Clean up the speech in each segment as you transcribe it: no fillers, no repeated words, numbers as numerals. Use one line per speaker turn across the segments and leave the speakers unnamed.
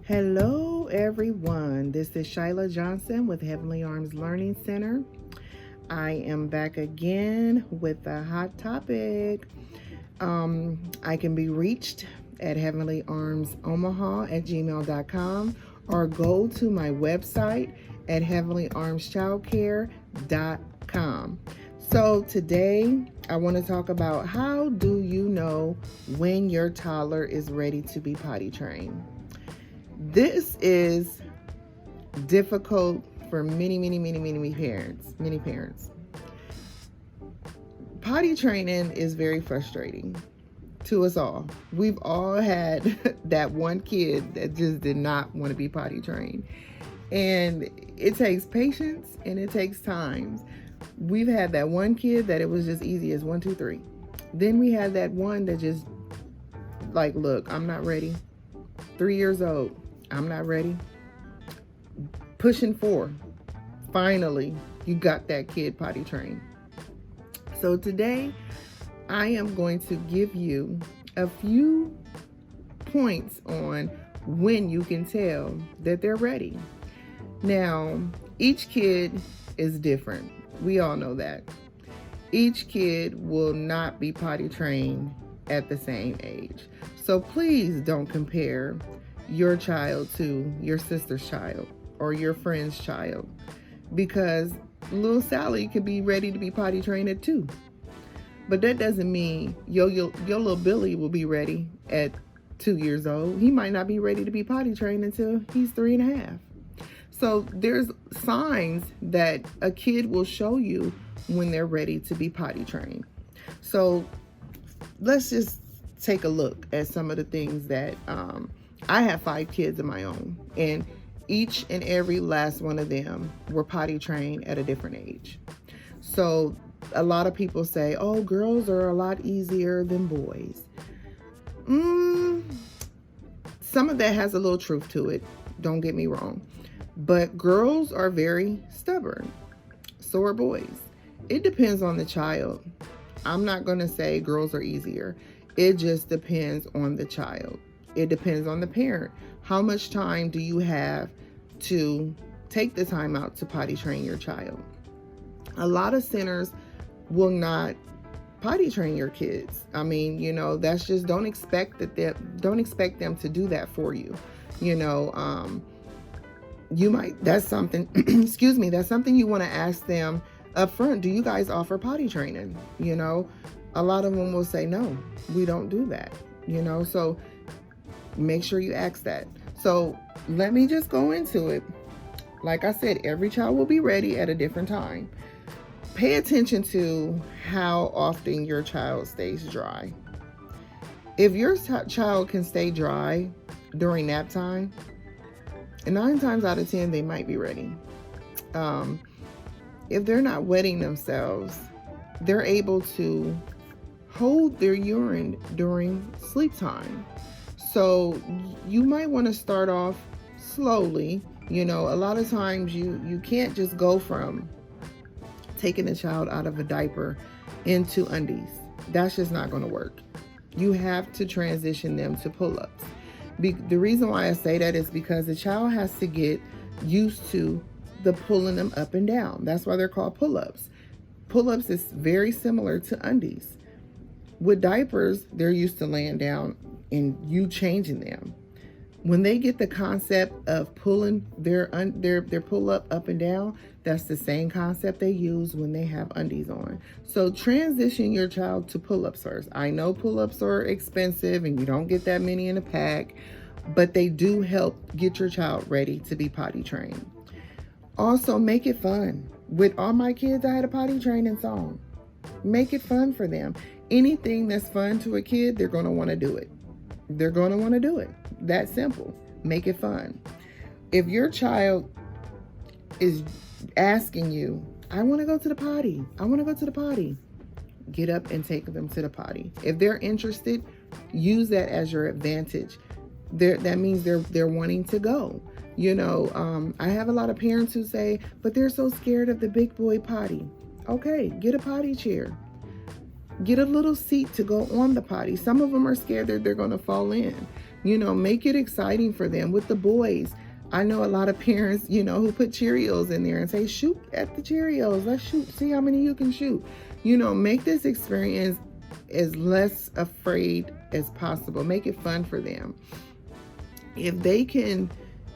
Hello, everyone. This is Shyla Johnson with Heavenly Arms Learning Center. I am back again with a hot topic. I can be reached at heavenlyarmsomaha@gmail.com or go to my website at heavenlyarmschildcare.com. So today I want to talk about how do you know when your toddler is ready to be potty trained. This is difficult for many parents. Potty training is very frustrating to us all. We've all had that one kid that just did not want to be potty trained. And it takes patience and it takes time. We've had that one kid that it was just easy as 1, 2, 3. Then we had that one that just like, look, I'm not ready. 3 years old. I'm not ready. Pushing 4. Finally, you got that kid potty trained. So today, I am going to give you a few points on when you can tell that they're ready. Now, each kid is different. We all know that. Each kid will not be potty trained at the same age. So please don't compare your child to your sister's child or your friend's child, because little Sally could be ready to be potty trained at 2, but that doesn't mean your little Billy will be ready at 2 years old. He might not be ready to be potty trained until he's 3.5. So there's signs that a kid will show you when they're ready to be potty trained. So let's just take a look at some of the things that I have 5 kids of my own, and each and every last one of them were potty trained at a different age. So a lot of people say, oh, girls are a lot easier than boys. Some of that has a little truth to it. Don't get me wrong. But girls are very stubborn. So are boys. It depends on the child. I'm not going to say girls are easier. It just depends on the child. It depends on the parent. How much time do you have to take the time out to potty train your child? A lot of centers will not potty train your kids. I mean, that's just, don't expect them to do that for you. You might, that's something, excuse me, that's something you want to ask them up front. Do you guys offer potty training? A lot of them will say, no, we don't do that, so make sure you ask that. So let me just go into it. Like I said, every child will be ready at a different time. Pay attention to how often your child stays dry. If your child can stay dry during nap time, 9 times out of 10, they might be ready. If they're not wetting themselves, they're able to hold their urine during sleep time. So you might want to start off slowly. A lot of times you can't just go from taking a child out of a diaper into undies. That's just not going to work. You have to transition them to pull-ups. The reason why I say that is because the child has to get used to the pulling them up and down. That's why they're called pull-ups. Pull-ups is very similar to undies. With diapers, they're used to laying down and you changing them. When they get the concept of pulling their pull-up and down, that's the same concept they use when they have undies on. So transition your child to pull-ups first. I know pull-ups are expensive and you don't get that many in a pack, but they do help get your child ready to be potty trained. Also, make it fun. With all my kids, I had a potty training song. Make it fun for them. Anything that's fun to a kid, they're going to want to do it. They're going to want to do it. That simple. Make it fun. If your child is asking you, I want to go to the potty. I want to go to the potty. Get up and take them to the potty. If they're interested, use that as your advantage. That means they're wanting to go. I have a lot of parents who say, but they're so scared of the big boy potty. Okay, get a potty chair. Get a little seat to go on the potty. Some of them are scared that they're going to fall in. Make it exciting for them. With the boys, I know a lot of parents, who put Cheerios in there and say, shoot at the Cheerios. Let's shoot. See how many you can shoot. Make this experience as less afraid as possible. Make it fun for them. If they can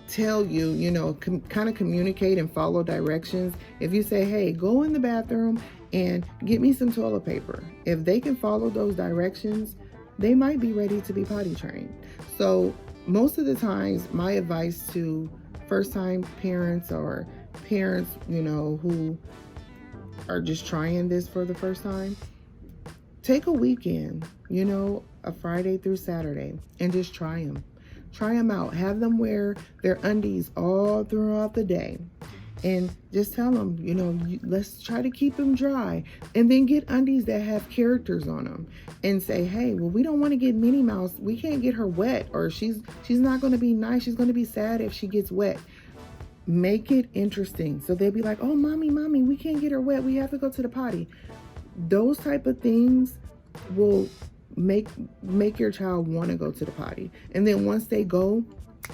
tell you, kind of communicate and follow directions. If you say, hey, go in the bathroom and get me some toilet paper. If they can follow those directions, they might be ready to be potty trained. So most of the times, my advice to first-time parents or parents, who are just trying this for the first time, take a weekend, a Friday through Saturday, and just try them. Try them out. Have them wear their undies all throughout the day. And just tell them, let's try to keep them dry. And then get undies that have characters on them. And say, hey, well, we don't want to get Minnie Mouse. We can't get her wet. Or she's not going to be nice. She's going to be sad if she gets wet. Make it interesting. So they'll be like, oh, mommy, we can't get her wet. We have to go to the potty. Those type of things will make your child want to go to the potty. And then once they go,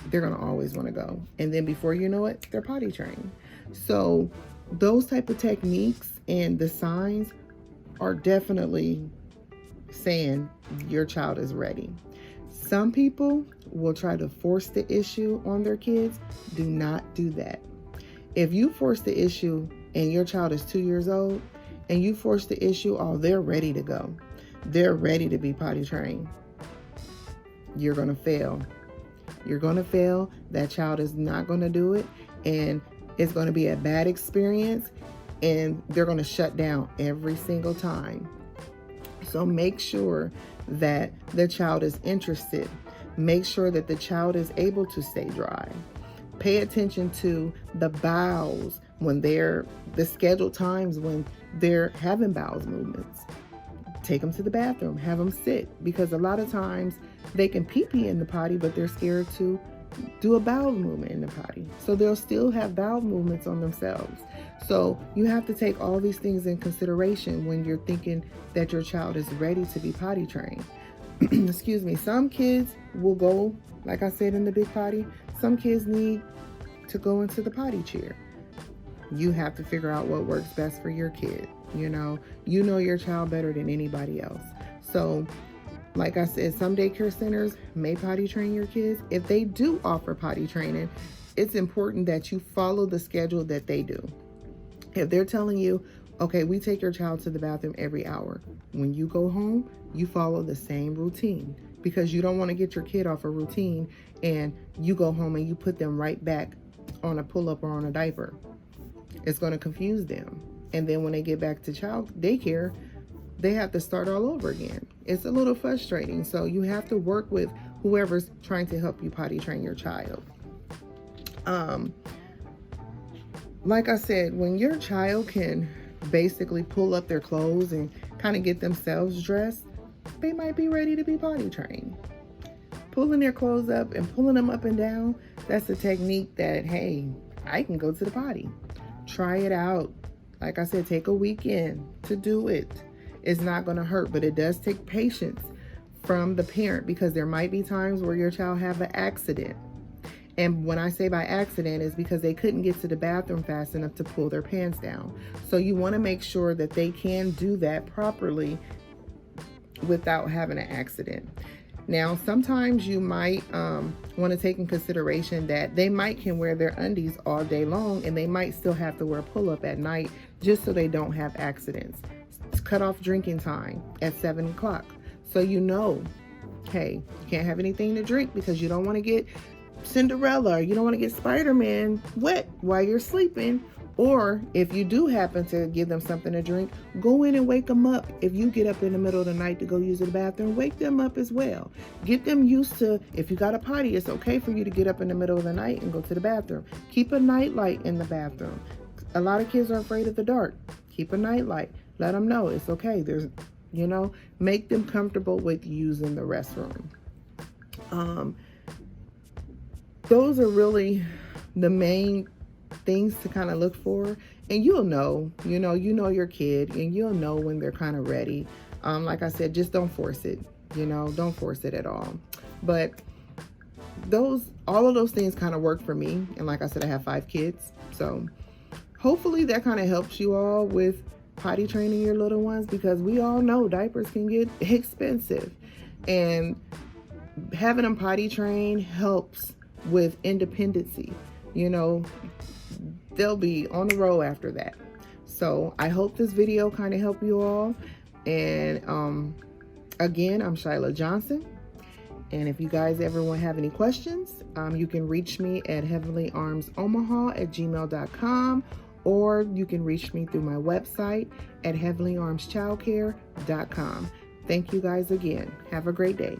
they're going to always want to go. And then before you know it, they're potty trained. So those type of techniques and the signs are definitely saying your child is ready. Some people will try to force the issue on their kids. Do not do that. If you force the issue and your child is 2 years old and you force the issue, they're ready to go. They're ready to be potty trained. You're going to fail. You're going to fail. That child is not going to do it. And it's going to be a bad experience. And they're going to shut down every single time. So make sure that the child is interested. Make sure that the child is able to stay dry. Pay attention to the bowels when the scheduled times when they're having bowels movements. Take them to the bathroom, have them sit, because a lot of times they can pee in the potty, but they're scared to do a bowel movement in the potty. So they'll still have bowel movements on themselves. So you have to take all these things in consideration when you're thinking that your child is ready to be potty trained. Excuse me. Some kids will go, like I said, in the big potty. Some kids need to go into the potty chair. You have to figure out what works best for your kid. You know your child better than anybody else. So, like I said, some daycare centers may potty train your kids. If they do offer potty training, it's important that you follow the schedule that they do. If they're telling you, okay, we take your child to the bathroom every hour. When you go home, you follow the same routine, because you don't want to get your kid off a routine and you go home and you put them right back on a pull-up or on a diaper. It's going to confuse them. And then when they get back to child daycare, they have to start all over again. It's a little frustrating. So you have to work with whoever's trying to help you potty train your child. Like I said, when your child can basically pull up their clothes and kind of get themselves dressed, they might be ready to be potty trained. Pulling their clothes up and pulling them up and down, that's a technique that, hey, I can go to the potty. Try it out. Like I said, take a weekend to do it. It's not going to hurt, but it does take patience from the parent, because there might be times where your child have an accident. And when I say by accident, is because they couldn't get to the bathroom fast enough to pull their pants down. So you want to make sure that they can do that properly without having an accident. Now, sometimes you might want to take in consideration that they might can wear their undies all day long, and they might still have to wear pull-up at night just so they don't have accidents. Cut off drinking time at 7 o'clock. So hey, you can't have anything to drink because you don't want to get Cinderella, or you don't want to get Spider-Man wet while you're sleeping. Or if you do happen to give them something to drink, go in and wake them up. If you get up in the middle of the night to go use the bathroom, wake them up as well. Get them used to, if you got a potty, it's okay for you to get up in the middle of the night and go to the bathroom. Keep a night light in the bathroom. A lot of kids are afraid of the dark. Keep a night light. Let them know it's okay. Make them comfortable with using the restroom. Those are really the main things to kind of look for, and you'll know your kid, and you'll know when they're kind of ready. Like I said, just don't force it. Don't force it at all. But all of those things kind of work for me. And like I said, I have 5 kids. So hopefully that kind of helps you all with potty training your little ones, because we all know diapers can get expensive. And having them potty trained helps with independency. They'll be on the road after that. So I hope this video kind of helped you all. And again, I'm Shyla Johnson. And if you guys ever want to have any questions, you can reach me at heavenlyarmsomaha@gmail.com, or you can reach me through my website at heavenlyarmschildcare.com. Thank you guys again. Have a great day.